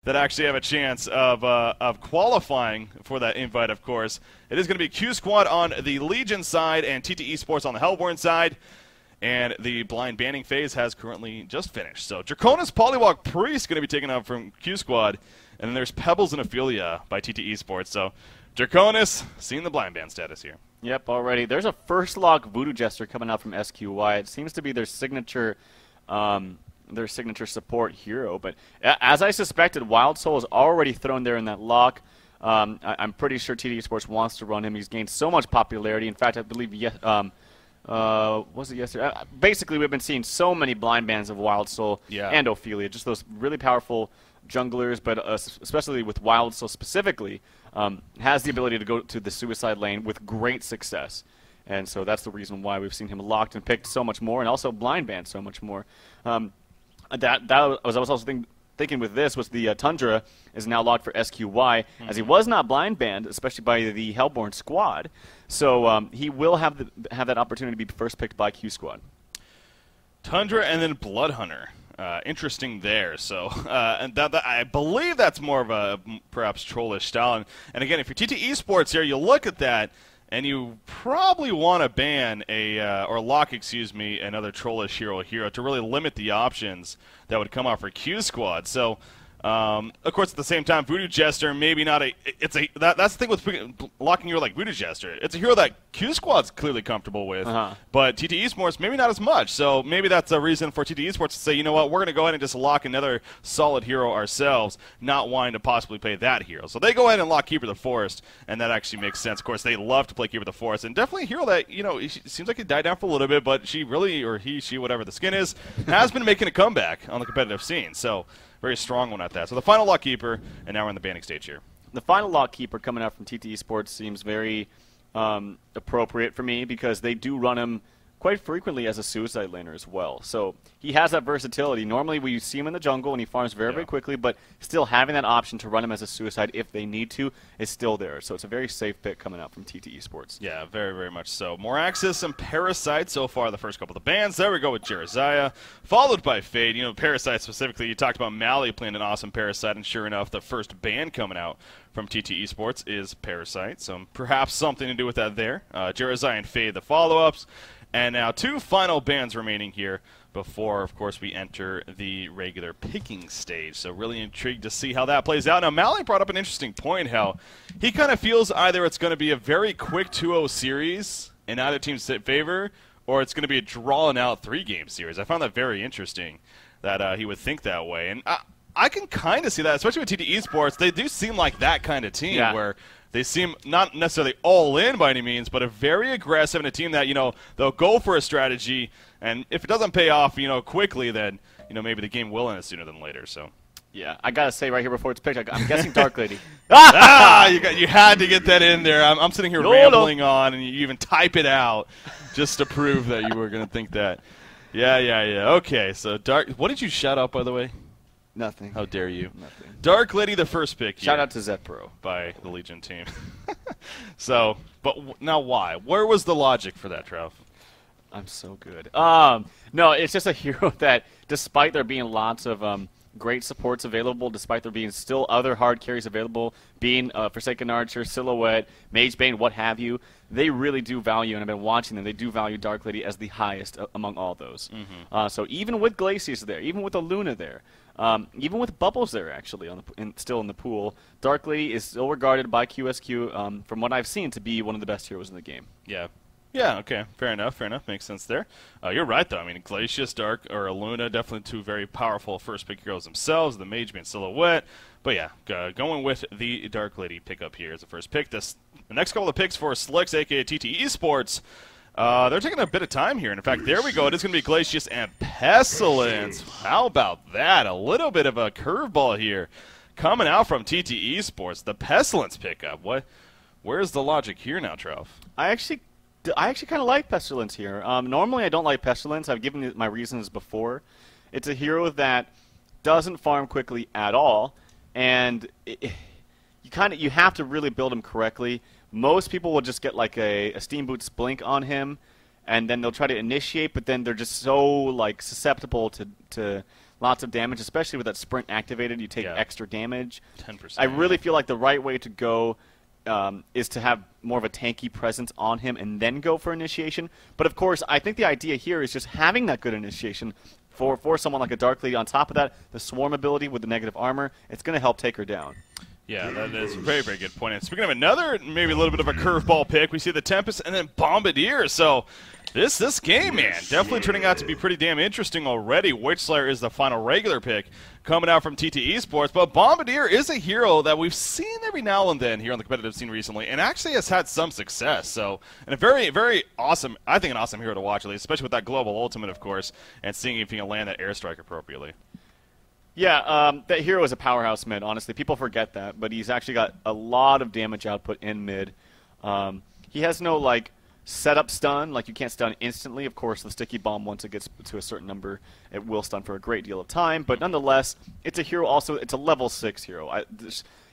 that actually have a chance of qualifying for that invite, of course. It is going to be Q Squad on the Legion side and TT Esports on the Hellborn side. And the blind banning phase has currently just finished. So Draconis Polywalk Priest going to be taken up from Q Squad. And then there's Pebbles and Ophelia by TT Esports. So Draconis seeing the blind ban status here. Yep, already. There's a first lock Voodoo Jester coming out from SQY. It seems to be their signature support hero. But as I suspected, Wild Soul is already thrown there in that lock. I'm pretty sure TT Esports wants to run him. He's gained so much popularity. In fact, I believe was it yesterday? Basically, we've been seeing so many blind bans of Wild Soul and Ophelia, just those really powerful junglers, but especially with Wild Soul specifically, has the ability to go to the suicide lane with great success. And so that's the reason why we've seen him locked and picked so much more, and also blind banned so much more. I was also thinking with this was the Tundra is now locked for SQY, as he was not blind banned, especially by the Hellborn squad. So he will have that opportunity to be first picked by Q Squad. Tundra and then Bloodhunter. Interesting there. So and I believe that's more of a perhaps trollish style. And again, if you're TT Esports here, you look at that, and you probably want to ban or lock, another trollish hero to really limit the options that would come out for Q Squad. So, of course, at the same time, Voodoo Jester maybe not that's the thing with locking a hero like Voodoo Jester. It's a hero that Q Squad's clearly comfortable with, but TT Esports maybe not as much. So maybe that's a reason for TT Esports to say, you know what, we're going to go ahead and just lock another solid hero ourselves, not wanting to possibly play that hero. So they go ahead and lock Keeper of the Forest, and that actually makes sense. Of course, they love to play Keeper of the Forest, and definitely a hero that, it seems like he died down for a little bit, but she really, or he, she, whatever the skin is, has been making a comeback on the competitive scene. So very strong one at that. So the final lock keeper, and now we're in the banning stage here. The final lock keeper coming out from TT Esports seems very appropriate for me, because they do run him quite frequently as a suicide laner as well. So he has that versatility. Normally we see him in the jungle and he farms very quickly, but still having that option to run him as a suicide if they need to is still there. So it's a very safe pick coming out from TT Esports. Yeah, very, very much so. Moraxis and Parasite so far, the first couple of the bans. There we go with Jerizaya, followed by Fade. Parasite specifically, you talked about Mally playing an awesome Parasite, and sure enough, the first ban coming out from TT Esports is Parasite. So perhaps something to do with that there. Jerizaya and Fade, the follow-ups. And now two final bans remaining here before, of course, we enter the regular picking stage. So really intrigued to see how that plays out. Now, Mally brought up an interesting point, how he kind of feels either it's going to be a very quick 2-0 series in either team's favor, or it's going to be a drawn-out 3-game series. I found that very interesting that he would think that way. And I can kind of see that, especially with TT Esports. They do seem like that kind of team where they seem not necessarily all in by any means, but a very aggressive, and a team that, they'll go for a strategy, and if it doesn't pay off, quickly, then, maybe the game will end sooner than later. So, yeah, I gotta say right here before it's picked, I'm guessing Dark Lady. You had to get that in there. I'm sitting here rambling on, and you even type it out just to prove that you were gonna think that. Yeah. Okay, so Dark. What did you shout out, by the way? Nothing. How dare you? Nothing. Dark Lady, the first pick. Shout out to Zetpro by the Legion team. So, but now why? Where was the logic for that, Trev? I'm so good. No, it's just a hero that, despite there being lots of great supports available, despite there being still other hard carries available, being Forsaken Archer, Silhouette, Magebane, what have you, they really do value, and I've been watching them, they do value Dark Lady as the highest among all those. So even with Glacius there, even with a Luna there, even with Bubbles there, actually, still in the pool, Dark Lady is still regarded by QsQ, from what I've seen, to be one of the best heroes in the game. Yeah, okay. Fair enough. Makes sense there. You're right, though. I mean, Glacius, Dark, or Luna, definitely two very powerful first-pick heroes themselves, the Magebane Silhouette. But yeah, going with the Dark Lady pickup here as the first pick. The next couple of picks for Slicks, a.k.a. TT Esports, they're taking a bit of time here. And in fact, there we go. It is going to be Glacius and Pestilence. How about that? A little bit of a curveball here coming out from TT Esports. The Pestilence pickup. Where's the logic here now, Trev? I actually kind of like Pestilence here. Normally, I don't like Pestilence. I've given my reasons before. It's a hero that doesn't farm quickly at all, and you have to really build him correctly. Most people will just get like a Steamboot Splink on him, and then they'll try to initiate, but then they're just so susceptible to lots of damage, especially with that sprint activated. You take Yeah. extra damage. 10%. I really feel like the right way to go is to have more of a tanky presence on him and then go for initiation. But of course, I think the idea here is just having that good initiation for someone like a Dark Lady. On top of that, the swarm ability with the negative armor, it's going to help take her down. Yeah, that is a very, very good point. And speaking of another, maybe a little bit of a curveball pick, we see the Tempest and then Bombardier. So this game, man, definitely turning out to be pretty damn interesting already. Witchslayer is the final regular pick coming out from TT Esports, but Bombardier is a hero that we've seen every now and then here on the competitive scene recently, and actually has had some success. So, and a very, very awesome, I think an awesome hero to watch, at least, especially with that global ultimate, of course, and seeing if he can land that airstrike appropriately. Yeah, that hero is a powerhouse mid, honestly. People forget that, but he's actually got a lot of damage output in mid. He has no, like, setup stun. Like, you can't stun instantly. Of course, the sticky bomb, once it gets to a certain number, it will stun for a great deal of time. But nonetheless, it's a hero also. It's a level 6 hero.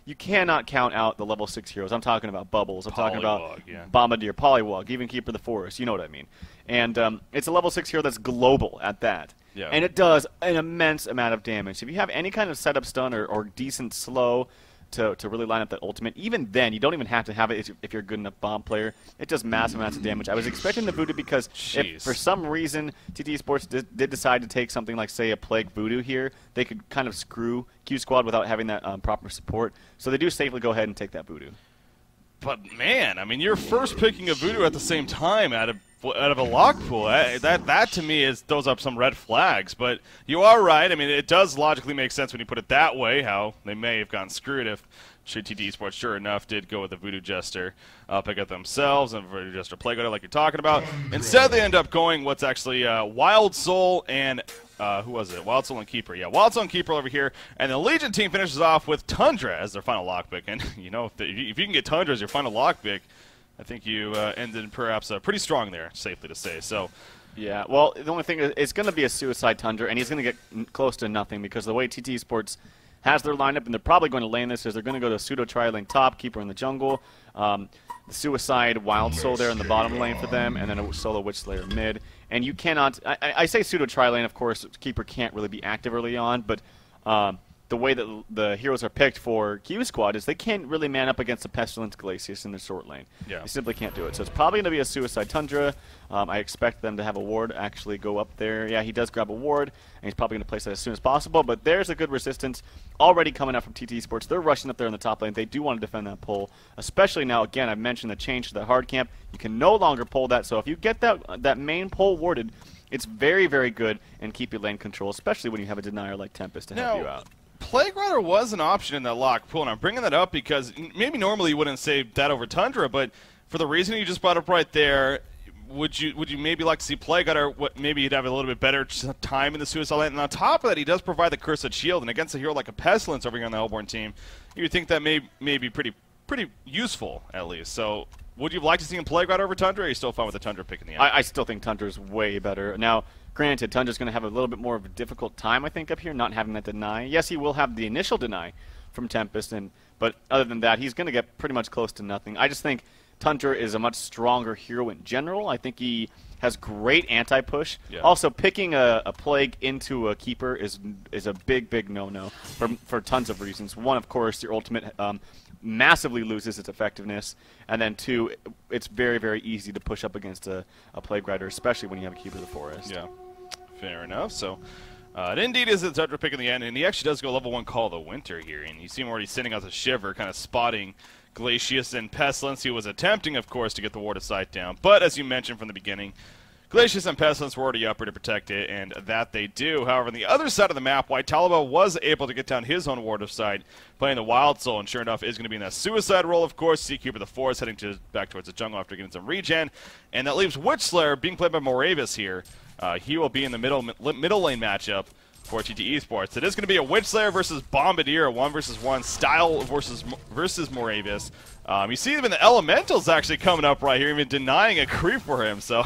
You cannot count out the level 6 heroes. I'm talking about Bubbles. I'm talking about Bombardier, Polywog, even Keeper of the Forest. You know what I mean. And it's a level 6 hero that's global at that. Yeah. And it does an immense amount of damage. If you have any kind of setup stun or decent slow to really line up that ultimate, even then, you don't even have to have it if you're a good enough bomb player. It does massive amounts of damage. I was expecting the Voodoo because if for some reason TT Esports did decide to take something like, say, a Plague Voodoo here, they could kind of screw Q Squad without having that proper support. So they do safely go ahead and take that Voodoo. But, man, I mean, you're first picking a Voodoo at the same time out of a lock pool. That to me throws up some red flags. But you are right. I mean, it does logically make sense when you put it that way, how they may have gotten screwed if TT Esports, sure enough, did go with the Voodoo Jester, pick up themselves, and Voodoo Jester Plague like you're talking about. Instead, they end up going what's actually Wild Soul and who was it? Wild Soul and Keeper. Yeah, Wild Soul and Keeper over here. And the Legion team finishes off with Tundra as their final lockpick. And, you know, if you can get Tundra as your final lockpick, I think you ended perhaps pretty strong there, safely to say. So, yeah, well, the only thing is it's going to be a Suicide Tundra, and he's going to get close to nothing because the way TT Sports has their lineup, and they're probably going to lane this, is they're going to go to Pseudo Tri-Lane top, Keeper in the jungle, the Suicide Wild Soul there in the bottom lane for them, and then a Solo Witch Slayer mid. And you cannot, I say Pseudo Tri-Lane, of course, Keeper can't really be active early on, but the way that the heroes are picked for Q Squad is they can't really man up against the Pestilence Glacius in the short lane. Yeah. They simply can't do it. So it's probably going to be a Suicide Tundra. I expect them to have a ward actually go up there. Yeah, he does grab a ward, and he's probably going to place that as soon as possible. But there's a good resistance already coming out from TT Sports. They're rushing up there in the top lane. They do want to defend that pull, especially now, again, I've mentioned the change to the hard camp. You can no longer pull that. So if you get that main pull warded, it's very, very good and keep your lane control, especially when you have a denier like Tempest to help you out. Plague Rider was an option in that lock pool, and I'm bringing that up because maybe normally you wouldn't say that over Tundra, but for the reason you just brought up right there, would you maybe like to see Plague Rider? Maybe he'd have a little bit better time in the Suicide Lane, and on top of that, he does provide the Cursed Shield, and against a hero like a Pestilence over here on the Hellborn team, you would think that may be pretty useful at least. So, would you like to see him Plague Rider over Tundra, or are you still fine with the Tundra pick in the end? I still think Tundra's way better. Now, granted, Tundra's going to have a little bit more of a difficult time, I think, up here, not having that deny. Yes, he will have the initial deny from Tempest, but other than that, he's going to get pretty much close to nothing. I just think Tundra is a much stronger hero in general. I think he has great anti-push. Yeah. Also, picking a Plague into a Keeper is a big no-no for tons of reasons. One, of course, your ultimate massively loses its effectiveness, and then two, it's very, very easy to push up against a Plague Rider, especially when you have a Keeper of the Forest. Yeah, fair enough. So, it indeed is a Tundra pick in the end, and he actually does go level 1 Call of the Winter here, and you see him already sitting out the Shiver, kind of spotting Glacius and Pestilence. He was attempting, of course, to get the Ward of Sight down, but as you mentioned from the beginning, Glacius and Pestilence were already up here to protect it, and that they do. However, on the other side of the map, White Talaba was able to get down his own Ward of Sight, playing the Wild Soul, and sure enough, is going to be in that Suicide role, of course. Keeper of the Forest heading back towards the jungle after getting some regen, and that leaves Witch Slayer being played by Moravis here. He will be in the middle lane matchup for TT Esports. It is going to be a Witch Slayer versus Bombardier, a 1-versus-1 style versus Moravis. You see even the Elementals actually coming up right here, even denying a creep for him. So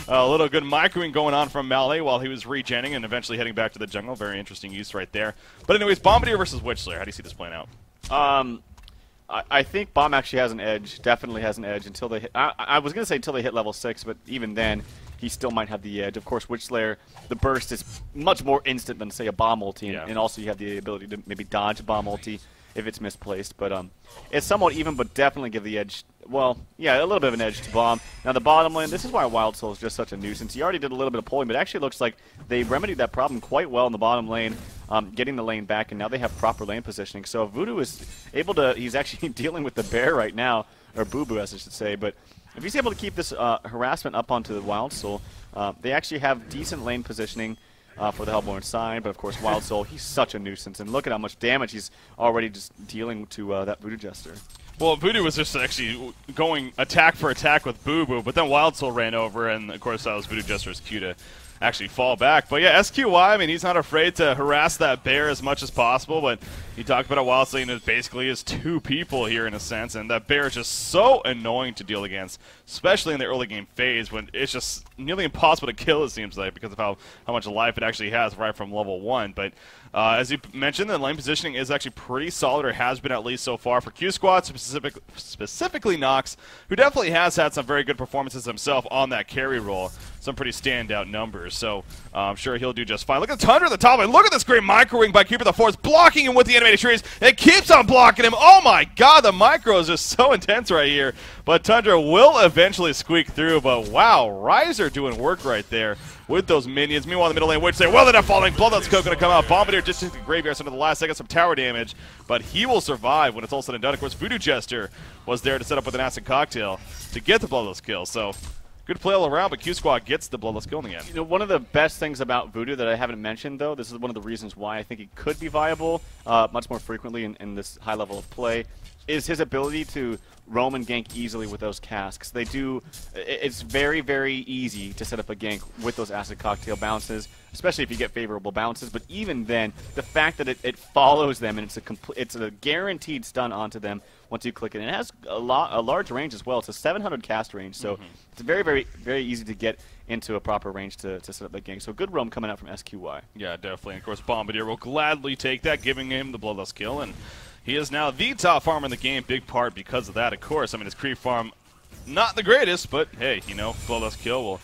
a little good microing going on from Malay while he was regenning and eventually heading back to the jungle. Very interesting use right there. But anyways, Bombardier versus Witch Slayer. How do you see this playing out? I think Bomb actually has an edge, definitely has an edge until they hit, I was going to say until they hit level 6, but even then, he still might have the edge. Of course, Witch Slayer, the burst is much more instant than, say, a bomb ulti, and also you have the ability to maybe dodge a bomb ulti if it's misplaced. But it's somewhat even, but definitely give the edge. Well, yeah, a little bit of an edge to bomb. Now the bottom lane, this is why Wild Soul is just such a nuisance. He already did a little bit of pulling, but it actually looks like they remedied that problem quite well in the bottom lane, getting the lane back, and now they have proper lane positioning. So Voodoo is able to, he's actually dealing with the bear right now, or Boo Boo as I should say, but if he's able to keep this harassment up onto the Wild Soul, they actually have decent lane positioning for the Hellborn side, but of course Wild Soul, he's such a nuisance, and look at how much damage he's already just dealing to that Voodoo Jester. Well, Voodoo was just actually going attack for attack with Boo Boo, but then Wild Soul ran over, and of course that was Voodoo Jester's cue to actually fall back. But yeah, SQY, I mean, he's not afraid to harass that bear as much as possible, but you talked about a Wild Soul, it basically is two people here in a sense, and that bear is just so annoying to deal against, especially in the early game phase when it's just nearly impossible to kill, it seems like, because of how much life it actually has right from level 1. But as you mentioned, the lane positioning is actually pretty solid, or has been at least so far for QsQ, specifically Nox, who definitely has had some very good performances himself on that carry role. Some pretty standout numbers, so I'm sure he'll do just fine. Look at Tundra at the top lane. Look at this great micro-wing by Keeper of the Forest, blocking him with the animated trees. It keeps on blocking him. Oh my god, the micro is just so intense right here. But Tundra will eventually squeak through, but wow, Riser doing work right there with those minions. Meanwhile, in the middle lane, Witch Slayer, well enough falling. Bloodlust Coat going to come out. Bombardier just took the graveyard under the last second, some tower damage, but he will survive when it's all said and done. Of course, Voodoo Jester was there to set up with an acid cocktail to get the Bloodlust kill, so good play all around, but QsQ gets the Bloodlust kill in the end. You know, one of the best things about Voodoo that I haven't mentioned, though, this is one of the reasons why I think he could be viable much more frequently in this high level of play, is his ability to roam and gank easily with those casks. They do, it's very, very easy to set up a gank with those acid cocktail bounces, especially if you get favorable bounces, but even then, the fact that it follows them and it's a guaranteed stun onto them once you click it. And it has a large range as well. It's a 700 cast range, so it's very, very, very easy to get into a proper range to set up that gank. So good roam coming out from SQY. Yeah, definitely. And of course, Bombardier will gladly take that, giving him the Bloodlust kill, and he is now the top farmer in the game, big part because of that, of course. I mean, his creep farm, not the greatest, but hey, you know, Bloodlust kill will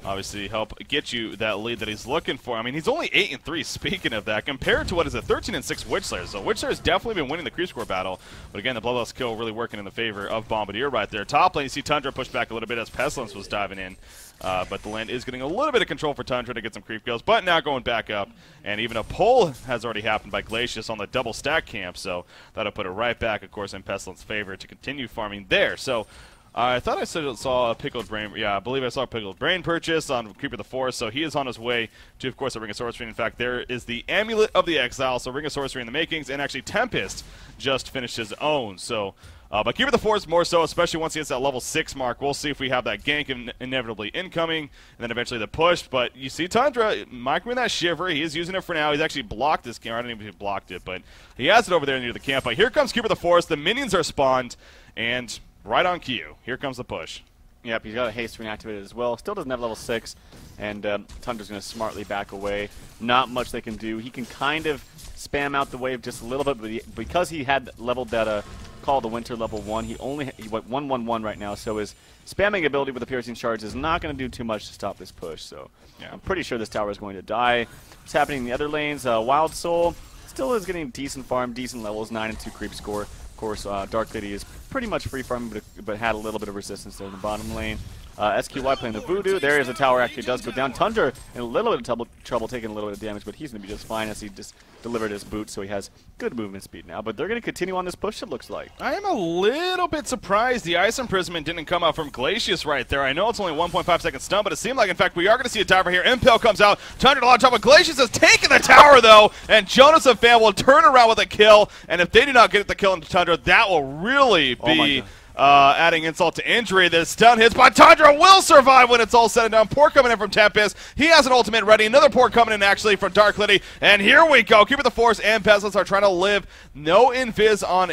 obviously help get you that lead that he's looking for. I mean, he's only 8-3, speaking of that, compared to what is a 13-6 Witch Slayer. So Witch Slayer has definitely been winning the creep score battle, but again, the Bloodlust kill really working in the favor of Bombardier right there. Top lane, you see Tundra push back a little bit as Pestilence was diving in. But the land is getting a little bit of control for Tundra to get some creep kills, but now going back up, and even a pull has already happened by Glacius on the double stack camp, so that'll put it right back, of course, in Pestilence's favor to continue farming there. So I thought I saw a Pickled Brain, yeah, I believe I saw a Pickled Brain purchase on Creeper of the Forest, so he is on his way to, of course, a Ring of Sorcery. In fact, there is the Amulet of the Exile, so Ring of Sorcery in the makings, and actually Tempest just finished his own, so but Keeper of the Forest more so, especially once he hits that level 6 mark. We'll see if we have that gank inevitably incoming, and then eventually the push. But you see Tundra microing that Shiver. He is using it for now. He's actually blocked this game. I don't even know if he blocked it, but he has it over there near the camp. But here comes Keeper of the Forest. The minions are spawned, and right on cue. Here comes the push. Yep, he's got a haste ring activated as well. Still doesn't have level 6, and Tundra's going to smartly back away. Not much they can do. He can kind of spam out the wave just a little bit, but because he had leveled that call the Winter level 1, he went 1-1-1 right now, so his spamming ability with the piercing charge is not going to do too much to stop this push. So yeah, I'm pretty sure this tower is going to die. What's happening in the other lanes? Wild Soul still is getting decent farm, decent levels, 9-2 creep score. Of course, Dark Lady is pretty much free farming, but had a little bit of resistance there in the bottom lane. SQY playing the Voodoo. There is a tower actually does go down. Tundra in a little bit of trouble taking a little bit of damage, but he's going to be just fine as he just delivered his boot, so he has good movement speed now. But they're going to continue on this push, it looks like. I am a little bit surprised the Ice Imprisonment didn't come out from Glacius right there. I know it's only 1.5 second stun, but it seemed like, in fact, we are going to see a diver here. Impale comes out. Tundra on top of Glacius has taken the tower, though, and Jonas and Fan will turn around with a kill, and if they do not get the kill into Tundra, that will really be adding insult to injury. The stun hits by Tundra will survive when it's all said and done. Poor coming in from Tempest. He has an ultimate ready. Another poor coming in actually from Dark Lady. And here we go. Keeper of the Forest and Pestilence are trying to live. No invis on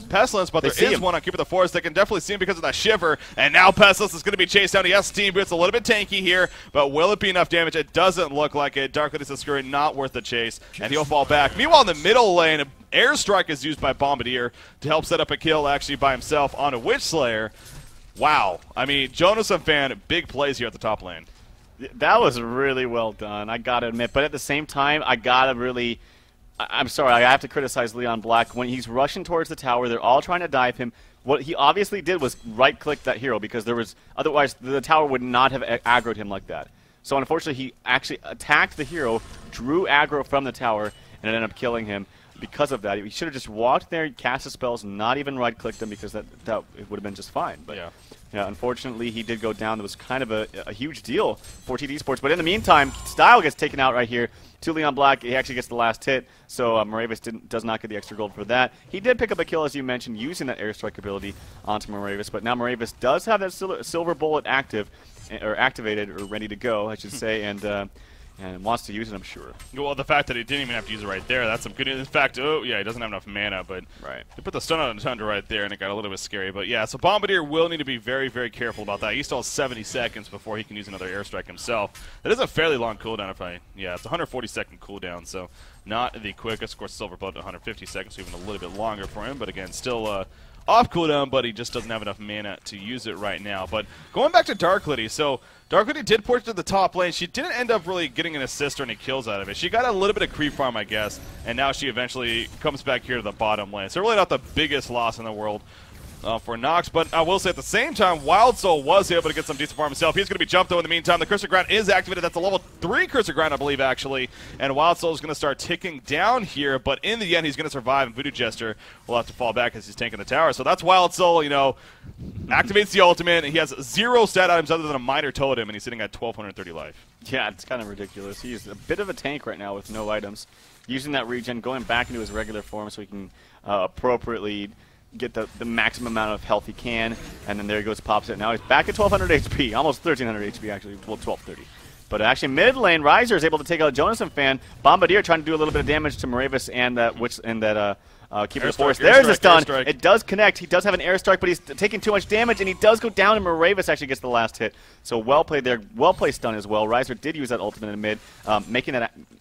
Pestilence, but there is one on Keeper of the Forest. They can definitely see him because of that Shiver. And now Pestilence is going to be chased down. Yes, Steam Boots a little bit tanky here, but will it be enough damage? It doesn't look like it. Dark Lady's scurry not worth the chase, and he'll fall back. Meanwhile, in the middle lane, Airstrike is used by Bombardier to help set up a kill actually by himself on a Witch Slayer. Wow. I mean, Jonas and Fan, big plays here at the top lane. That was really well done, I gotta admit. But at the same time, I gotta really... I'm sorry, I have to criticize Leon Black. When he's rushing towards the tower, they're all trying to dive him. What he obviously did was right-click that hero because otherwise the tower would not have aggroed him like that. So unfortunately, he actually attacked the hero, drew aggro from the tower, and it ended up killing him. Because of that, he should have just walked there, cast his spells, not even right-clicked them because that it would have been just fine. But yeah, unfortunately, he did go down. That was kind of a huge deal for TD Sports. But in the meantime, Style gets taken out right here to Leon Black. He actually gets the last hit, so Moravis does not get the extra gold for that. He did pick up a kill, as you mentioned, using that airstrike ability onto Moravis. But now Moravis does have that silver bullet activated, or ready to go, I should say, and wants to use it, I'm sure. Well, the fact that he didn't even have to use it right there, that's some good news. In fact, oh, yeah, he doesn't have enough mana, but he put the stun on Tundra right there, and it got a little bit scary. But, yeah, so Bombardier will need to be very, very careful about that. He still has 70 seconds before he can use another airstrike himself. That is a fairly long cooldown. It's a 140-second cooldown, so not the quickest. Of course, Silver Bullet 150 seconds, so even a little bit longer for him. But, again, still off cooldown, but he just doesn't have enough mana to use it right now. But going back to Dark Lady, so Dark Lady did push to the top lane. She didn't end up really getting an assist or any kills out of it. She got a little bit of creep farm, I guess, and now she eventually comes back here to the bottom lane. So really not the biggest loss in the world for Nox, but I will say at the same time, Wild Soul was able to get some decent farm himself. He's going to be jumped, though, in the meantime. The Cursor Ground is activated. That's a level 3 Cursor Ground, I believe, actually, and Wild Soul is going to start ticking down here, but in the end, he's going to survive, and Voodoo Jester will have to fall back as he's tanking the tower. So that's Wild Soul, you know, activates the ultimate, and he has 0 stat items other than a minor totem, and he's sitting at 1,230 life. Yeah, it's kind of ridiculous. He's a bit of a tank right now with no items. Using that regen, going back into his regular form so he can appropriately get the maximum amount of health he can, and then there he goes, pops it. Now he's back at 1,200 HP, almost 1,300 HP actually, well, 1,230. But actually, mid lane, Riser is able to take out Jonathan Fan. Bombardier trying to do a little bit of damage to Moravis and that Keeper of the Forest. There's a stun. It does connect. He does have an airstrike, but he's taking too much damage, and he does go down, and Moravis actually gets the last hit. So well played there. Well played stun as well. Riser did use that ultimate in mid,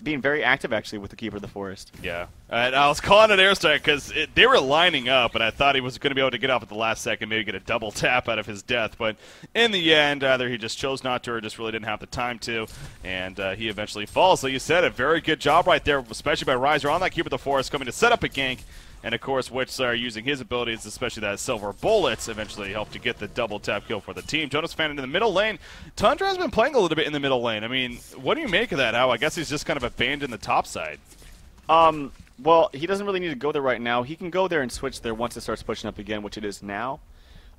being very active actually with the Keeper of the Forest. Yeah. And I was calling it airstrike because they were lining up, and I thought he was going to be able to get off at the last second, maybe get a double tap out of his death. But in the end, either he just chose not to or just really didn't have the time to, and he eventually falls. So you said a very good job right there, especially by Riser on that Keeper of the Forest, coming to set up a gank. And, of course, Witchslayer using his abilities, especially that Silver Bullets, eventually helped to get the double tap kill for the team. Jonas Fan into the middle lane. Tundra has been playing a little bit in the middle lane. I mean, what do you make of that, How? I guess he's just kind of abandoned the top side. Well, he doesn't really need to go there right now. He can go there and switch there once it starts pushing up again, which it is now.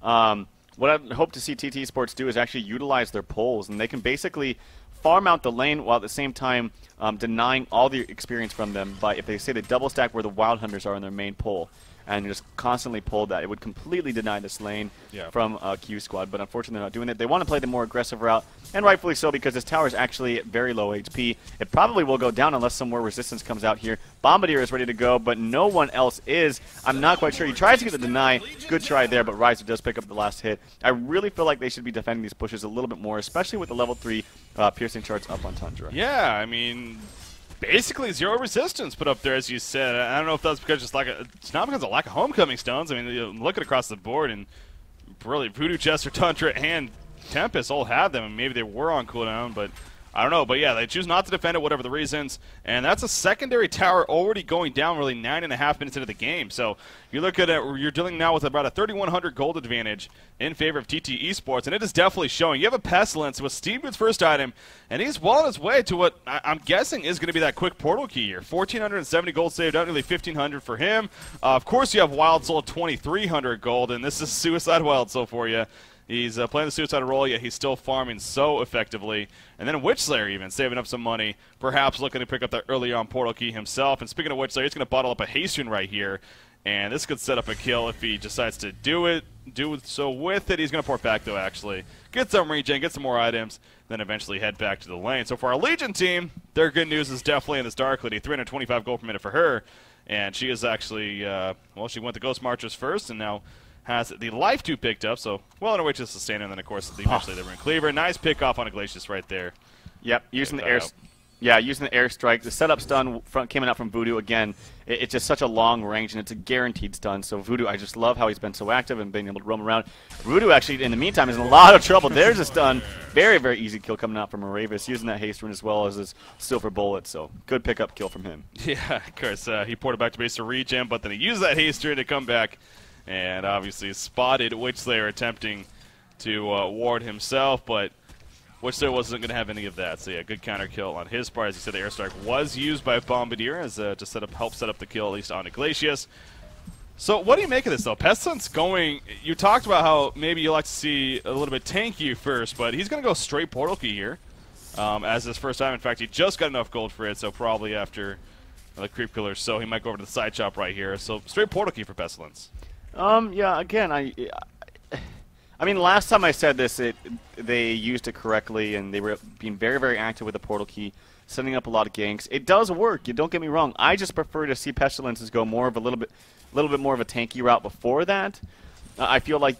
What I hope to see TT Sports do is actually utilize their pulls, and they can basically farm out the lane while at the same time denying all the experience from them by, if they say they double stack where the Wild Hunters are in their main pull, and just constantly pull that, it would completely deny this lane from Q Squad. But unfortunately, they're not doing it. They want to play the more aggressive route, and rightfully so, because this tower is actually at very low HP. It probably will go down unless some more resistance comes out here. Bombardier is ready to go, but no one else is. I'm not quite sure. He tries to get the deny. Good try there, but Riser does pick up the last hit. I really feel like they should be defending these pushes a little bit more, especially with the level 3 piercing charts up on Tundra. Yeah, I mean, basically 0 resistance put up there, as you said. I don't know if that's because it's not because of lack of homecoming stones. I mean, look at across the board, and really, Voodoo Jester, Tundra, and Tempest all had them, and maybe they were on cooldown, but I don't know. But yeah, they choose not to defend it, whatever the reasons, and that's a secondary tower already going down really 9.5 minutes into the game. So if you look at it, you're dealing now with about a 3,100 gold advantage in favor of TT Esports, and it is definitely showing. You have a Pestilence with Steve Booth's first item, and he's well on his way to what I'm guessing is going to be that quick portal key here. 1,470 gold saved out, nearly 1,500 for him. Of course, you have Wild Soul at 2,300 gold, and this is Suicide Wild Soul for you. He's playing the Suicide role, yet he's still farming so effectively. And then Witchslayer even, saving up some money, perhaps looking to pick up that early on portal key himself. And speaking of Witchslayer, he's going to bottle up a Hasten right here. And this could set up a kill if he decides to do it. So with it, he's going to port back, though, actually. Get some regen, get some more items, then eventually head back to the lane. So for our Legion team, their good news is definitely in this Dark Lady. 325 gold per minute for her. And she is actually, well, she went the Ghost Marchers first, and now has the Life 2 picked up, so well on her way to sustain, and then, of course, eventually they were in Cleaver. Nice pick off on Iglesias right there. Yep, using the air. Yeah, using the airstrike. The setup stun coming out from Voodoo, again, it's just such a long range, and it's a guaranteed stun. So Voodoo, I just love how he's been so active and being able to roam around. Voodoo, actually, in the meantime, is in a lot of trouble. There's a stun. Very, very easy kill coming out from Aravis, using that haste rune as well as his silver bullet. So good pickup kill from him. Yeah, of course. He ported back to base to regen, but then he used that haste rune to come back, and obviously spotted Witchslayer attempting to ward himself, but Witchslayer wasn't going to have any of that. So yeah, good counter kill on his part. As you said, the airstrike was used by Bombardier as to help set up the kill, at least on Iglesias. So what do you make of this, though? Pestilence going, you talked about how maybe you like to see a little bit tanky first, but he's going to go straight Portal Key here as his first time. In fact, he just got enough gold for it, so probably after the creep killer, so he might go over to the side shop right here. So straight Portal Key for Pestilence. Yeah, again, I mean, last time I said this, they used it correctly, and they were being very, very active with the Portal Key, setting up a lot of ganks. It does work. You don't get me wrong. I just prefer to see Pestilences go more of a little bit more of a tanky route before that. I feel like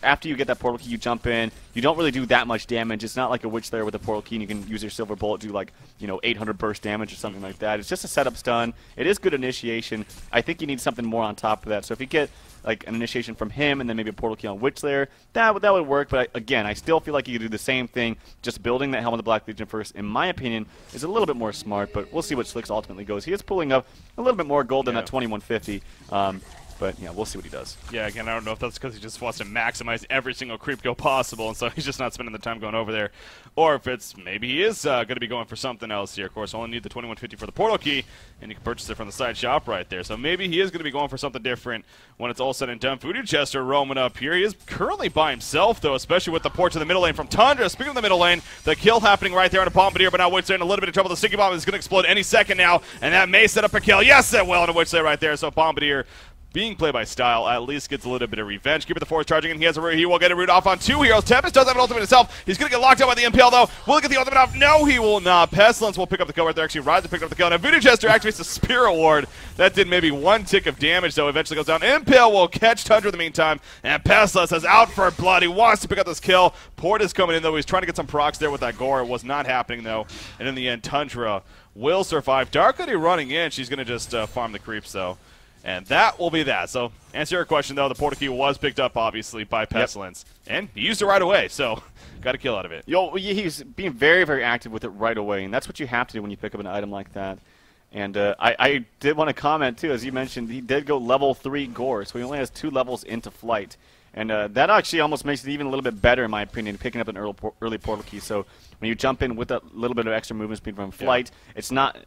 after you get that Portal Key, you jump in. You don't really do that much damage. It's not like a Witch Slayer with a Portal Key, and you can use your Silver Bullet to do like 800 burst damage or something like that. It's just a setup stun. It is good initiation. I think you need something more on top of that. So if you get like an initiation from him and then maybe a Portal Key on Witch Slayer, that would work. But again, I still feel like you could do the same thing. Just building that Helm of the Black Legion first, in my opinion, is a little bit more smart. But we'll see what Slicks ultimately goes. He is pulling up a little bit more gold than that 2150. But yeah, we'll see what he does. Yeah, again, I don't know if that's because he just wants to maximize every single creep kill possible, and so he's just not spending the time going over there. Or if it's maybe he is going to be going for something else here. Of course, only need the 2150 for the Portal Key, and you can purchase it from the side shop right there. So maybe he is going to be going for something different when it's all said and done. Voodoo Chester roaming up here. He is currently by himself, though, especially with the port to the middle lane from Tundra. Speaking of the middle lane, the kill happening right there on a Bombardier, but now Witchslayer in a little bit of trouble. The Sticky Bomb is going to explode any second now, and that may set up a kill. Yes, it will, and a Witchslayer right there. So Bombardier, being played by Style, at least gets a little bit of revenge. Keep it the force charging, and he will get a root off on two heroes. Tempest does have an ultimate himself. He's going to get locked out by the Impale, though. Will he get the ultimate off? No, he will not. Pestilence will pick up the kill right there. Actually, Ryza picked up the kill. Now, Voodoo Chester activates the Spear Award. That did maybe one tick of damage, though. Eventually goes down. Impale will catch Tundra in the meantime, and Pestilence is out for blood. He wants to pick up this kill. Port is coming in, though. He's trying to get some procs there with that Gore. It was not happening, though. And in the end, Tundra will survive. Dark Lady running in. She's going to just farm the creeps, though. And that will be that. So, answer your question, though, the Portal Key was picked up, obviously, by Pestilence. Yep. And he used it right away, so got a kill out of it. He's being very, very active with it right away, and that's what you have to do when you pick up an item like that. And I did want to comment, too, as you mentioned, he did go level 3 Gore, so he only has 2 levels into Flight. And that actually almost makes it even a little bit better, in my opinion, picking up an early Portal Key. So when you jump in with a little bit of extra movement speed from Flight, it's not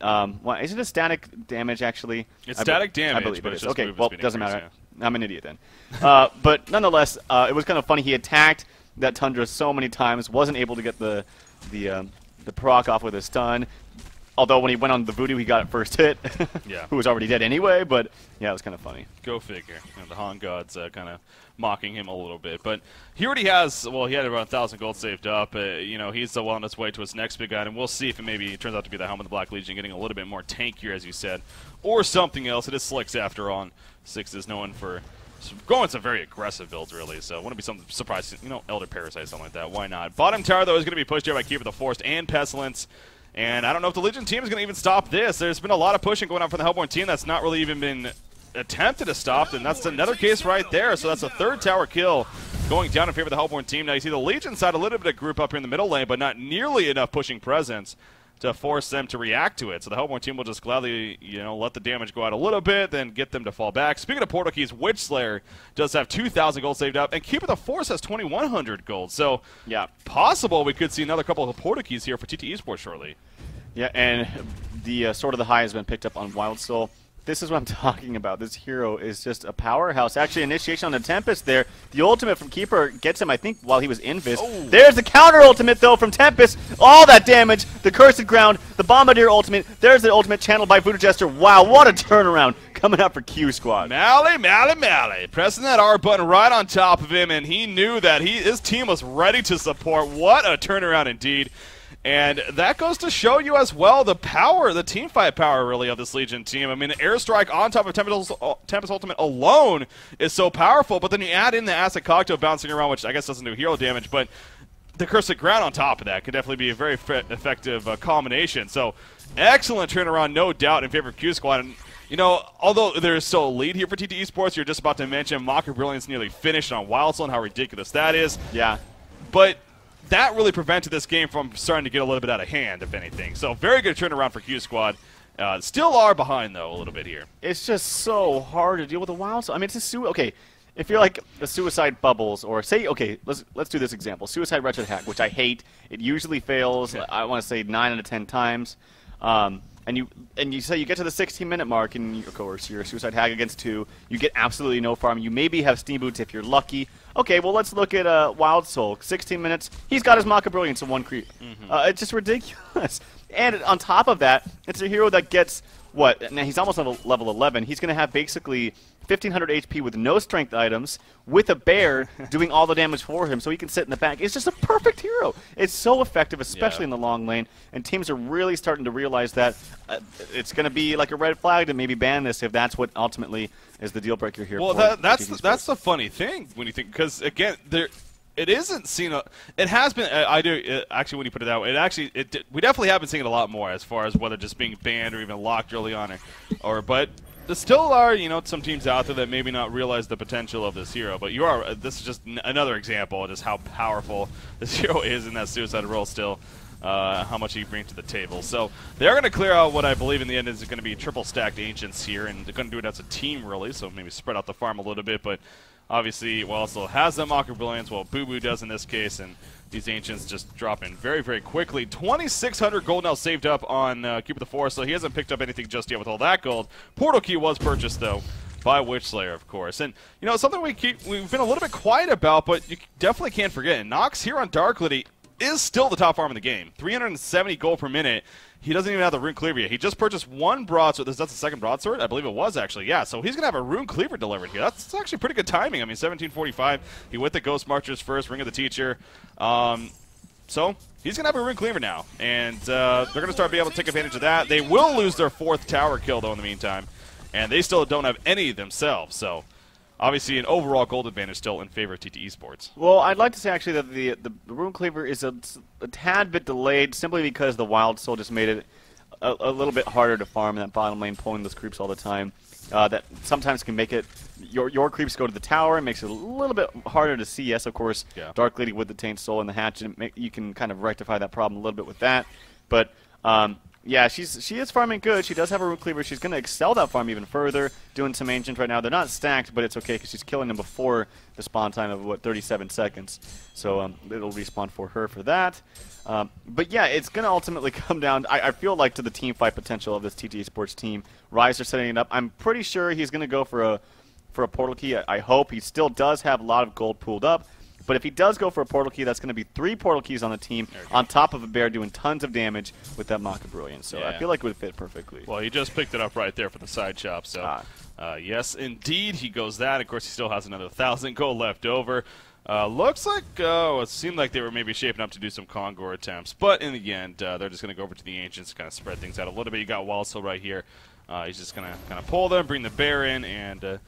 is it a static damage, actually? It's static damage, I believe but it is. Just okay, well, it doesn't matter. Yeah. I'm an idiot then. But nonetheless, it was kind of funny. He attacked that Tundra so many times, wasn't able to get the proc off with a stun. Although when he went on the Voodoo, he got it first hit, yeah. Who was already dead anyway, but yeah, it was kind of funny. Go figure. The Han Gods kind of mocking him a little bit. But he already has, well, he had about 1,000 gold saved up. He's well on his way to his next big item. We'll see if it maybe turns out to be the Helm of the Black Legion, getting a little bit more tankier, as you said, or something else. It is Slicks after all. Six is known for going some very aggressive builds, really, so wouldn't be something surprising. Elder Parasite, something like that. Why not? Bottom tower, though, is going to be pushed here by Keeper the Forest and Pestilence. And I don't know if the Legion team is going to even stop this. There's been a lot of pushing going on for the Hellborn team that's not really even been attempted to stop, and that's another case right there. So that's a third tower kill going down in favor of the Hellborn team. Now you see the Legion side a little bit of group up here in the middle lane, but not nearly enough pushing presence to force them to react to it. So the Hellborn team will just gladly, let the damage go out a little bit, then get them to fall back. Speaking of Portal Keys, Witchslayer does have 2,000 gold saved up, and Keeper the Force has 2,100 gold. So yeah, possible we could see another couple of Portal Keys here for TT eSports shortly. Yeah, and the Sword of the High has been picked up on Wild Soul. This is what I'm talking about. This hero is just a powerhouse. Actually, initiation on the Tempest there. The ultimate from Keeper gets him, I think, while he was invis. Oh. There's the counter ultimate, though, from Tempest. All that damage. The Cursed Ground. The Bombardier ultimate. There's the ultimate channeled by Voodoo Jester. Wow, what a turnaround coming out for Q Squad. Mally. Pressing that R button right on top of him, and he knew that his team was ready to support. What a turnaround indeed. And that goes to show you as well the power, the team fight power, really, of this Legion team. I mean, the airstrike on top of Tempest Ultimate alone is so powerful, but then you add in the Acid Cocktail bouncing around, which I guess doesn't do hero damage, but the Curse of Ground on top of that could definitely be a very effective combination. So excellent turnaround, no doubt, in favor of QsQ. And, you know, although there's still a lead here for TT Esports, you're just about to mention Mocker Brilliance nearly finished on Wild Soul and how ridiculous that is. Yeah. But that really prevented this game from starting to get a little bit out of hand, if anything. So very good turnaround for QsQ. Still are behind, though, a little bit here. It's just so hard to deal with a Wild Soul. I mean, it's a okay. If you're like the Suicide Bubbles, or say, okay, let's do this example. Suicide Wretched Hack, which I hate. It usually fails, I want to say 9 out of 10 times. And you say you get to the 16-minute mark, and of course you're a Suicide Hack against 2. You get absolutely no farm. You maybe have Steam Boots if you're lucky. Okay, well, let's look at Wild Soul. 16 minutes. He's got his Maka Brilliance in 1 creep. It's just ridiculous. And on top of that, it's a hero that gets, what? Now, he's almost level 11. He's going to have basically 1,500 HP with no strength items, with a bear doing all the damage for him, so he can sit in the back. It's just a perfect hero. It's so effective, especially in the long lane, and teams are really starting to realize that it's going to be like a red flag to maybe ban this if that's what ultimately is the deal breaker here. Well, that's the funny thing when you think, because again, it isn't seen. It has been. I do actually. When you put it that way, we definitely have been seeing it a lot more as far as whether just being banned or even locked early on, but there still are, you know, some teams out there that maybe not realize the potential of this hero. But this is just another example of just how powerful this hero is in that suicide role still. How much he brings to the table. So they're going to clear out what I believe in the end is going to be triple stacked Ancients here, and they're going to do it as a team, really, so maybe spread out the farm a little bit. But obviously, Wild Soul has the Mocker Brilliance, well, Boo Boo does in this case, and these Ancients just drop in very, very quickly. 2,600 gold now saved up on Cube of the Forest, so he hasn't picked up anything just yet with all that gold. Portal Key was purchased, though, by Witchslayer, of course. And, you know, something we've been a little bit quiet about, but you definitely can't forget. Nox here on Dark Lady is still the top farm in the game. 370 gold per minute. He doesn't even have the Rune Cleaver yet. He just purchased 1 broadsword. That's the second broadsword? I believe it was, actually. Yeah, so he's going to have a Rune Cleaver delivered here. That's actually pretty good timing. I mean, 1745. He went the Ghost Marchers first, Ring of the Teacher. So he's going to have a Rune Cleaver now. And they're going to start being able to take advantage of that. They will lose their 4th tower kill, though, in the meantime. And they still don't have any themselves, so obviously an overall gold advantage still in favor of TT Esports. Well, I'd like to say actually that the Rune Cleaver is a tad bit delayed simply because the Wild Soul just made it a little bit harder to farm in that bottom lane, pulling those creeps all the time. That sometimes can make it your creeps go to the tower. It makes it a little bit harder to see. Yes, of course, Dark Lady with the Taint Soul and the Hatchet, you can kind of rectify that problem a little bit with that. But yeah, she is farming good. She does have a Rune Cleaver. She's going to excel that farm even further, doing some Ancients right now. They're not stacked, but it's okay because she's killing them before the spawn time of, what, 37 seconds. So it'll respawn for her for that. But yeah, it's going to ultimately come down, I feel like, to the team fight potential of this TT Esports team. Rise are setting it up. I'm pretty sure he's going to go for a Portal Key. I hope. He still does have a lot of gold pooled up. But if he does go for a Portal Key, that's going to be 3 Portal Keys on the team on top of a bear doing tons of damage with that Maka Brilliance. So I feel like it would fit perfectly. Well, he just picked it up right there for the side chop. So yes, indeed, he goes that. Of course, he still has another 1,000 gold left over. Looks like it seemed like they were maybe shaping up to do some Kongor attempts. But in the end, they're just going to go over to the Ancients, kind of spread things out a little bit. You got Wild Soul right here. He's just going to kind of pull them, bring the bear in, and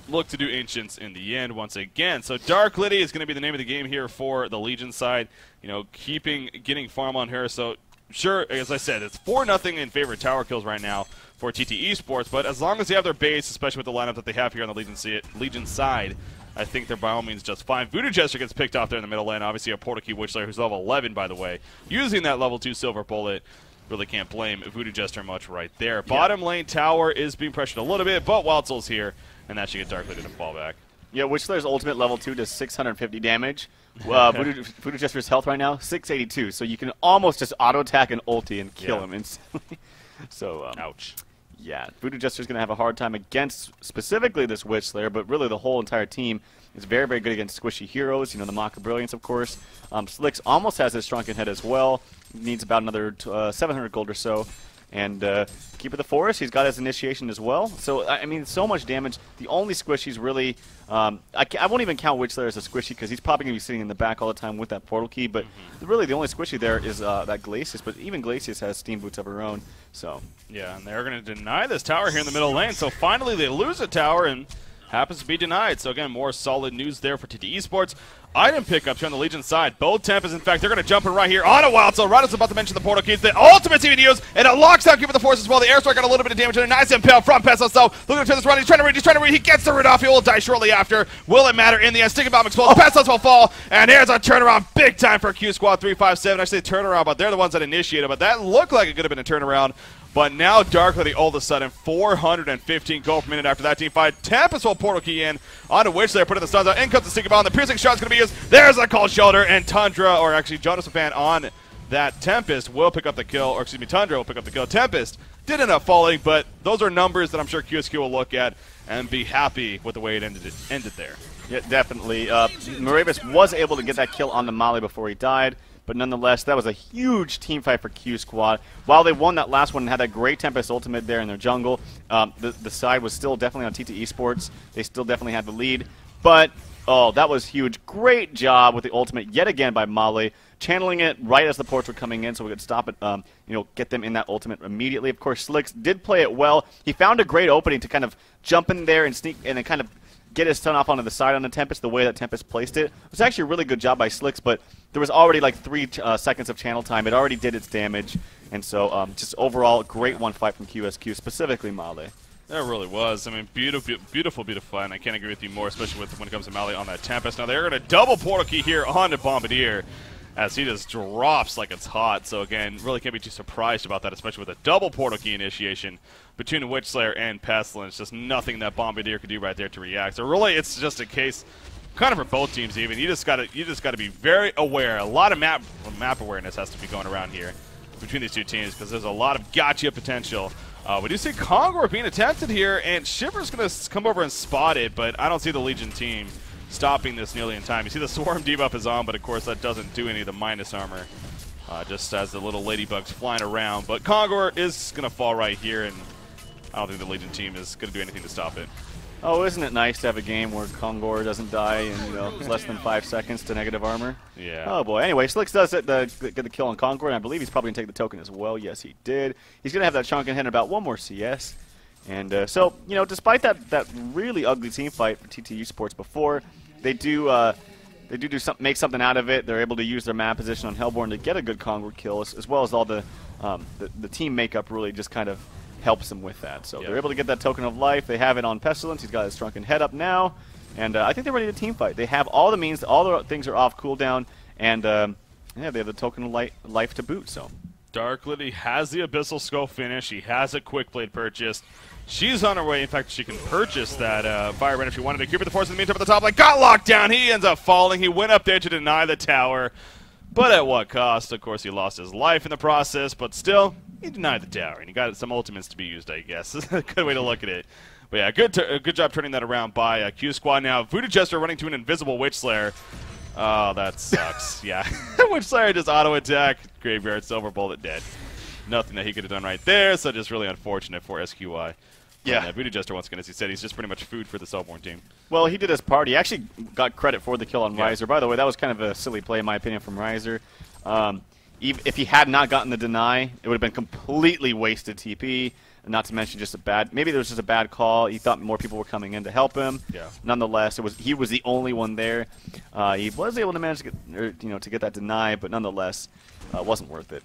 look to do Ancients in the end once again. So Dark Lady is going to be the name of the game here for the Legion side. You know, getting farm on her. So sure, as I said, it's 4-0 in favor of tower kills right now for TT Esports. But as long as they have their base, especially with the lineup that they have here on the Legion side, I think they're by all means just fine. Voodoo Jester gets picked off there in the middle lane. Obviously a Portal Key Witchslayer who's level 11, by the way, using that level 2 Silver Bullet. Really can't blame Voodoo Jester much right there. Bottom lane tower is being pressured a little bit, but Wild Soul's here. And that should get Dark Lady to fall back. Yeah, Witchslayer's ultimate level 2 does 650 damage. Voodoo Jester's health right now, 682. So you can almost just auto-attack and ulti and kill him instantly. So, ouch. Yeah, Voodoo Jester's going to have a hard time against specifically this Witchslayer, but really the whole entire team is very, very good against squishy heroes. You know, the Maka Brilliance, of course. Slicks almost has his Shrunken Head as well. Needs about another 700 gold or so. And Keeper of the Forest, he's got his initiation as well. So, I mean, so much damage. The only squishy's really... I won't even count Witchslayer as a squishy because he's probably going to be sitting in the back all the time with that Portal Key. But really, the only squishy there is that Glacius. But even Glacius has Steam Boots of her own. So yeah, and they're going to deny this tower here in the middle lane. So finally, they lose a tower, and happens to be denied. So again, more solid news there for TT Esports. Item pickups here on the Legion side. Both Tempest, in fact, they're going to jump in right here on a Wild Soul. Radha's about to mention the portal keys. The ultimate's even used, and it locks down Keeper the Force as well. The Airstrike got a little bit of damage and a nice impale from Pestilence. So looking to turn this around. He's trying to read. He gets the root off. He will die shortly after. Will it matter in the end? Sticking bomb explodes. Pestilence will fall, and here's a turnaround big time for QsQ357. I say turnaround, but they're the ones that initiated. But that looked like it could have been a turnaround. But now Dark Lady all of a sudden 415 gold per minute after that team fight. Tempest will portal key in onto which they're putting the stuns out. In comes the sticky bomb. The piercing shot's going to be used. There's a cold shoulder, and Tundra, or actually Jonas Fan on that Tempest will pick up the kill, or excuse me, Tundra will pick up the kill. Tempest did end up falling, but those are numbers that I'm sure QsQ will look at and be happy with the way it ended there. Yeah, definitely. Moravis was able to get that kill on the Molly before he died. But nonetheless, that was a huge team fight for Q Squad. While they won that last one and had that great Tempest ultimate there in their jungle, the side was still definitely on TT Esports. They still definitely had the lead. But, oh, that was huge. Great job with the ultimate yet again by Molly, channeling it right as the ports were coming in so we could stop it, get them in that ultimate immediately. Of course, Slicks did play it well. He found a great opening to kind of jump in there and sneak and then kind of get his stun off onto the side on the Tempest the way that Tempest placed it. It was actually a really good job by Slicks, but there was already like 3 seconds of channel time. It already did its damage, and so just overall, great one fight from QsQ, specifically Male. That really was. I mean, beautiful, beautiful, beautiful fight, and I can't agree with you more, especially when it comes to Male on that Tempest. Now they're going to double portal key here onto Bombardier as he just drops like it's hot. So again, really can't be too surprised about that, especially with a double portal key initiation between Witch Slayer and Pestilence. Just nothing that Bombardier could do right there to react. So really, it's just a case, kind of for both teams even. You just gotta be very aware. A lot of map awareness has to be going around here between these two teams because there's a lot of gotcha potential. We do see Kongor being attempted here, and Shiver's gonna come over and spot it, but I don't see the Legion team stopping this nearly in time. You see the Swarm debuff is on, but of course that doesn't do any of the minus armor. Just as the little ladybugs flying around. But Kongor is going to fall right here, and I don't think the Legion team is going to do anything to stop it. Oh, isn't it nice to have a game where Kongor doesn't die in less than 5 seconds to negative armor? Yeah. Oh boy. Anyway, Slicks does get the kill on Kongor, and I believe he's probably going to take the token as well. Yes, he did. He's going to have that chunk in hand about 1 more CS. And so, despite that really ugly team fight for TT Esports before, they do make something out of it. They're able to use their map position on Hellborn to get a good Kongor kill, as well as all the team makeup really just kind of helps them with that. So they're able to get that token of life. They have it on Pestilence. He's got his shrunken head up now, and I think they're ready to team fight. They have all the means. All the things are off cooldown, and they have the token of life to boot. So Dark Lady has the Abyssal Skull finish. He has a Quick Blade purchased. She's on her way. In fact, she can purchase that Fire Red if she wanted to. Keep the Force in the meantime at the top. Like, got locked down. He ends up falling. He went up there to deny the tower. But at what cost? Of course, he lost his life in the process. But still, he denied the tower. And he got some ultimates to be used, I guess. A good way to look at it. But yeah, good job turning that around by Q Squad. Now, Voodoo Jester running to an invisible Witch Slayer. Oh, that sucks. Yeah. Witch Slayer just auto-attack. Graveyard, Silver Bullet, dead. Nothing that he could have done right there. So just really unfortunate for SQI. Yeah, Voodoo Jester, once again, as he said, he's just pretty much food for the Hellborn team. Well, he did his part. He actually got credit for the kill on Riser. By the way, that was kind of a silly play, in my opinion, from Riser. If he had not gotten the deny, it would have been completely wasted TP. Not to mention just maybe there was just a bad call. He thought more people were coming in to help him. Yeah. Nonetheless, he was the only one there. He was able to manage to get, to get that deny, but nonetheless, wasn't worth it.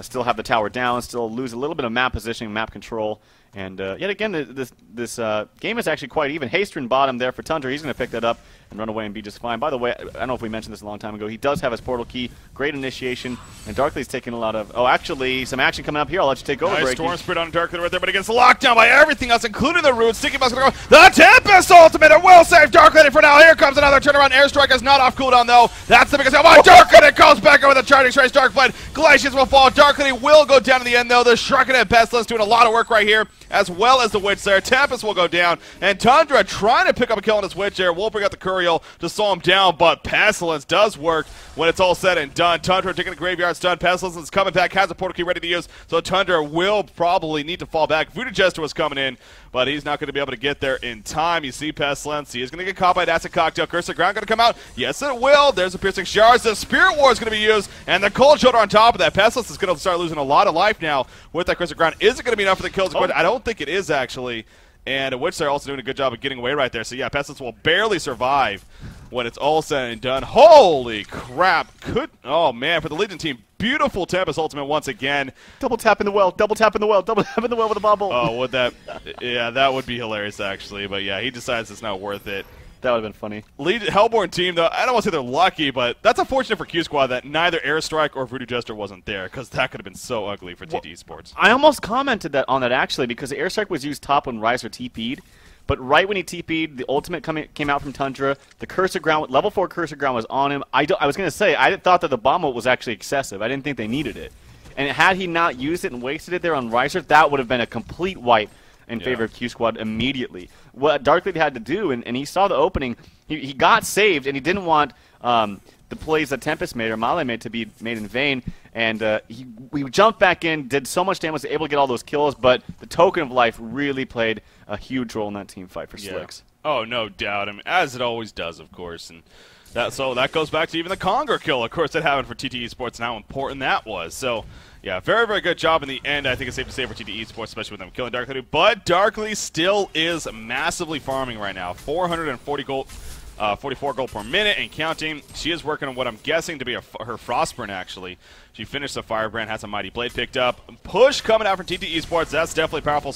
Still have the tower down, still lose a little bit of map positioning, map control. And yet again, this game is actually quite even. Hastron bottom there for Tundra. He's going to pick that up and run away and be just fine. By the way, I don't know if we mentioned this a long time ago. He does have his portal key. Great initiation. And Darkly's taking a lot of... Oh, actually, some action coming up here. I'll let you take over, nice Storm Spirit on Darkly right there, but it gets locked down by everything else, including the Roots. Sticky Buck's going to go. The Tempest ultimate. It will save Darkly for now. Here comes another turnaround. Airstrike is not off cooldown, though. That's the biggest... Oh, Darkly comes back over the charging strikes. Darkblade. Glacius will fall. Darkly will go down in the end, though. The Shrunken and Pestilence doing a lot of work right here, as well as the Witch there. Tempest will go down, and Tundra trying to pick up a kill on his Witch there. Will bring out the Curiel to slow him down, but Pestilence does work when it's all said and done. Tundra taking the Graveyard stun. Pestilence is coming back, has a portal key ready to use, so Tundra will probably need to fall back. Voodoo Jester was coming in, but he's not going to be able to get there in time. You see Pestilence. He is going to get caught by an Acid Cocktail. Curse of Ground going to come out. Yes, it will. There's a Piercing Shards. The Spirit War is going to be used, and the Cold Shoulder on top of that. Pestilence is going to start losing a lot of life now with that Curse of Ground. Is it going to be enough for the kills? I don't think it is, actually. and which they're also doing a good job of getting away right there. So yeah, Pestilence will barely survive when it's all said and done. Holy crap! Oh man, for the Legion team, beautiful Tempest ultimate once again. Double tap in the well, double tap in the well, double tap in the well with a bubble. Oh, would that? Yeah, that would be hilarious actually. But yeah, he decides it's not worth it. That would have been funny. Hellborn team, though, I don't want to say they're lucky, but that's unfortunate for QsQ that neither Airstrike or Voodoo Jester wasn't there, because that could have been so ugly for TT Esports. I almost commented on that, actually, because the Airstrike was used top when Riser TP'd, but right when he TP'd, the ultimate came out from Tundra, the Curse of Ground, level 4 Curse of Ground was on him. I was going to say, I thought that the bomb ult was actually excessive. I didn't think they needed it. And had he not used it and wasted it there on Riser, that would have been a complete wipe in favor of QsQ immediately. What Darklady had to do, and he saw the opening, he got saved, and he didn't want the plays that Tempest made or Male made to be made in vain, and we jumped back in, did so much damage, was able to get all those kills, but the Token of Life really played a huge role in that team fight for Slicks. Oh, no doubt. I mean, as it always does, of course. And that goes back to even the Conger kill, of course, that happened for TT Esports and how important that was. So, yeah, very, very good job in the end. I think it's safe to say for TT Esports, especially with them killing Darklady. But Darklady still is massively farming right now. 440 gold, 44 gold per minute and counting. She is working on what I'm guessing to be her Frostburn, actually. She finished the Firebrand, has a Mighty Blade picked up. Push coming out from TT Esports. That's definitely a powerful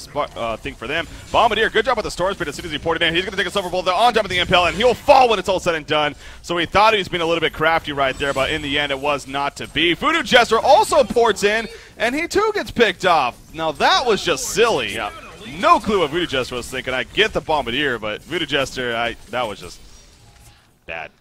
thing for them. Bombardier, good job with the Storm Speed as soon as he ported in. He's going to take a Silver Bolt on top of the Impel, and he'll fall when it's all said and done. So he thought he was being a little bit crafty right there, but in the end, it was not to be. Voodoo Jester also ports in, and he too gets picked off. Now, that was just silly. Yeah. No clue what Voodoo Jester was thinking. I get the Bombardier, but Voodoo Jester, that was just bad.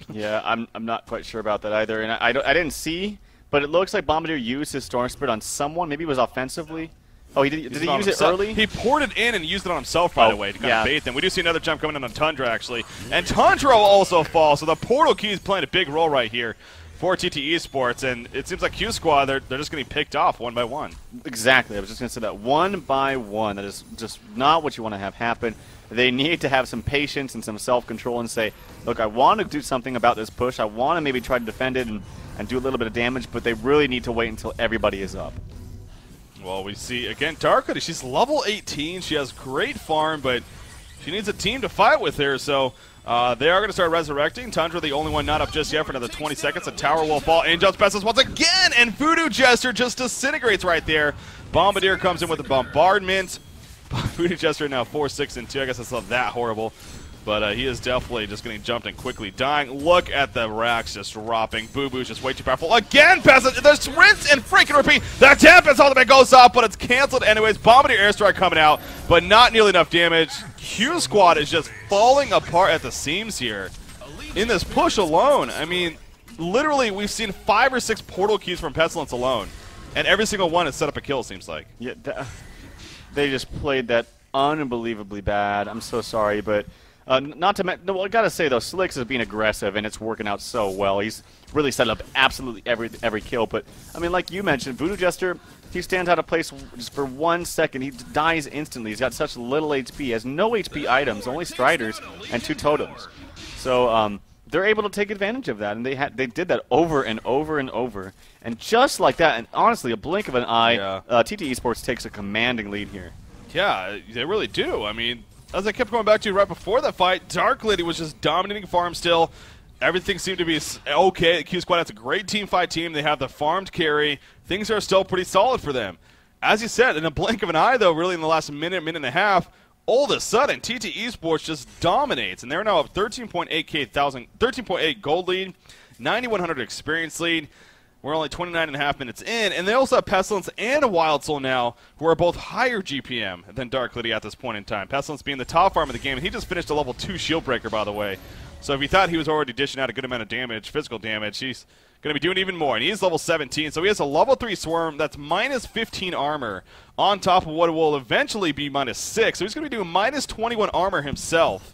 Yeah, I'm not quite sure about that either, and I didn't see. But it looks like Bombardier used his Storm Spirit on someone. Maybe it was offensively. Oh, did he use it early? He ported in and used it on himself right away to kind of bait them. We do see another jump coming in on Tundra, actually. And Tundra will also fall, so the portal key is playing a big role right here for TT Esports. And it seems like QsQ, they're just getting picked off one by one. Exactly. I was just going to say that one by one. That is just not what you want to have happen. They need to have some patience and some self-control and say, look, I want to do something about this push. I want to maybe try to defend it and do a little bit of damage, but they really need to wait until everybody is up. Well, we see, again, Darklady, she's level 18. She has great farm, but she needs a team to fight with her, so they are going to start resurrecting. Tundra, the only one not up just yet for another 20 seconds. The tower will fall. And jumps past us once again, and Voodoo Jester just disintegrates right there. Bombardier comes in with the bombardment. Voodoo Jester now 4-6-2. I guess that's not that horrible. But he is definitely just getting jumped and quickly dying. Look at the racks just dropping. Boo Boo's just way too powerful. Again, passes. There's rinse and freaking repeat. That Tempest ultimate goes off, but it's canceled anyways. Bombardier Airstrike coming out, but not nearly enough damage. QsQ is just falling apart at the seams here in this push alone. I mean, literally, we've seen 5 or 6 portal keys from Pestilence alone, and every single one has set up a kill, seems like. Yeah, they just played that unbelievably bad. I'm so sorry, but not to mention, well, I gotta say though, Slicks is being aggressive and it's working out so well. He's really set up absolutely every kill. But I mean, like you mentioned, Voodoo Jester, he stands out of place just for 1 second. He dies instantly. He's got such little HP. He has no HP items, only Striders and 2 totems. So they're able to take advantage of that, and they did that over and over and over. And just like that, and honestly, a blink of an eye, TT Esports takes a commanding lead here. Yeah, they really do. I mean, as I kept going back to right before that fight, Darklady was just dominating farm still. Everything seemed to be okay. QsQ has a great team fight team. They have the farmed carry. Things are still pretty solid for them. As you said, in a blink of an eye, though, really in the last minute and a half, all of a sudden, TT Esports just dominates, and they're now up 13.8 gold lead, 9,100 experience lead. We're only 29.5 minutes in, and they also have Pestilence and a Wild Soul now, who are both higher GPM than Darklady at this point in time. Pestilence being the top farm of the game, and he just finished a level 2 shield breaker, by the way. So if you thought he was already dishing out a good amount of damage, physical damage, he's going to be doing even more. And he's level 17, so he has a level 3 Swarm that's minus 15 armor on top of what will eventually be minus 6. So he's going to be doing minus 21 armor himself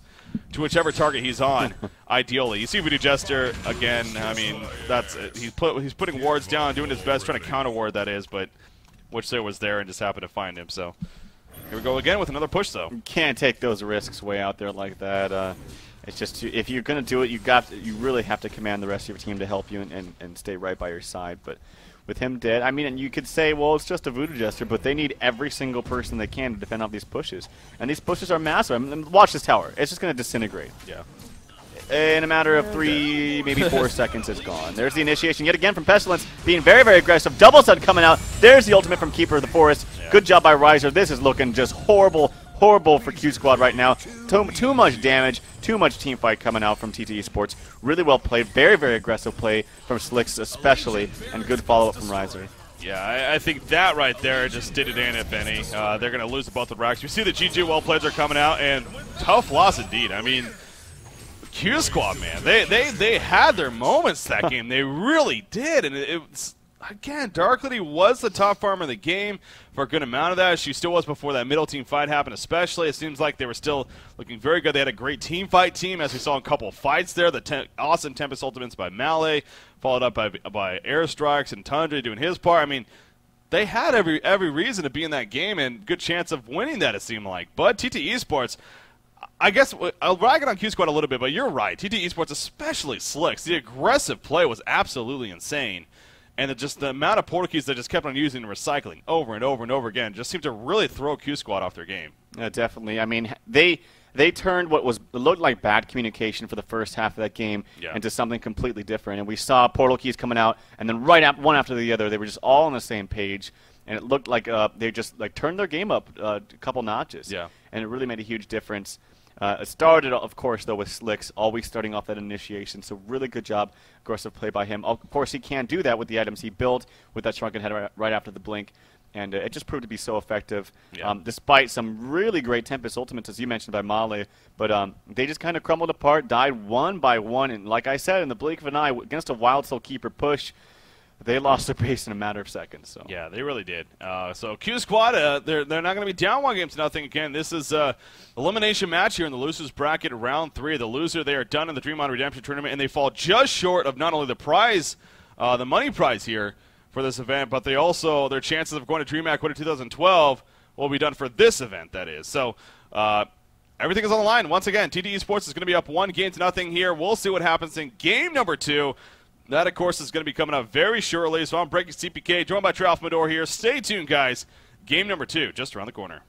to whichever target he's on, ideally. You see Voodoo Jester, again, I mean, that's he's putting wards down, doing his best, trying to counter ward, that is, but Witchslayer was there and just happened to find him. So here we go again with another push, though. You can't take those risks way out there like that. It's just if you're going to do it, you really have to command the rest of your team to help you and stay right by your side. But with him dead. I mean, and you could say, well, it's just a voodoo jester, but they need every single person they can to defend off these pushes. And these pushes are massive. I mean, watch this tower. It's just going to disintegrate. Yeah. In a matter of 3, maybe 4 seconds, it's gone. There's the initiation yet again from Pestilence, being very, very aggressive. Double stun coming out. There's the ultimate from Keeper of the Forest. Yeah. Good job by Riser. This is looking just horrible for Q Squad right now. Too much damage, too much team fight coming out from TT Esports. Really well played. Very, very aggressive play from Slicks especially, and good follow-up from Riser. Yeah, I think that right there just did it in, if any. They're going to lose both the racks. You see the GG well players are coming out, and tough loss indeed. I mean, Q Squad, man, they had their moments that game. They really did, and it's again, Dark Lady was the top farmer in the game for a good amount of that. She still was before that middle team fight happened, especially. It seems like they were still looking very good. They had a great team fight team, as we saw in a couple of fights there. The awesome Tempest Ultimates by Malay, followed up by Airstrikes and Tundra doing his part. I mean, they had every reason to be in that game and good chance of winning that, it seemed like. But TT Esports, I guess I'll rag it on Q Squad a little bit, but you're right. TT Esports, especially Slicks, the aggressive play was absolutely insane. And just the amount of portal keys they just kept on using and recycling over and over and over again just seemed to really throw Q Squad off their game. Yeah, definitely. I mean, they turned what looked like bad communication for the first half of that game into something completely different. And we saw portal keys coming out, and then one after the other, they were just all on the same page. And it looked like they just turned their game up a couple notches. Yeah. And it really made a huge difference. It started, of course, though, with Slicks, always starting off that initiation. So really good job, aggressive play by him. Of course, he can do that with the items he built with that Shrunken Head right after the blink. And it just proved to be so effective, despite some really great Tempest Ultimates, as you mentioned, by Male. But they just kind of crumbled apart, died one by one. And like I said, in the blink of an eye, against a Wild Soul Keeper push, they lost their pace in a matter of seconds. So yeah, they really did. So Q Squad, they're not going to be down 1-0 again. This is elimination match here in the losers bracket, round 3. The loser, they are done in the DreamHoN Redemption tournament, and they fall just short of not only the prize, the money prize here for this event, but they also their chances of going to DreamHack Winter 2012 will be done for this event. That is so. Everything is on the line once again. TT Esports is going to be up 1-0 here. We'll see what happens in game number 2. That, of course, is going to be coming up very shortly. So I'm Breaking CPK, joined by Tralf Mador here. Stay tuned, guys. Game number 2, just around the corner.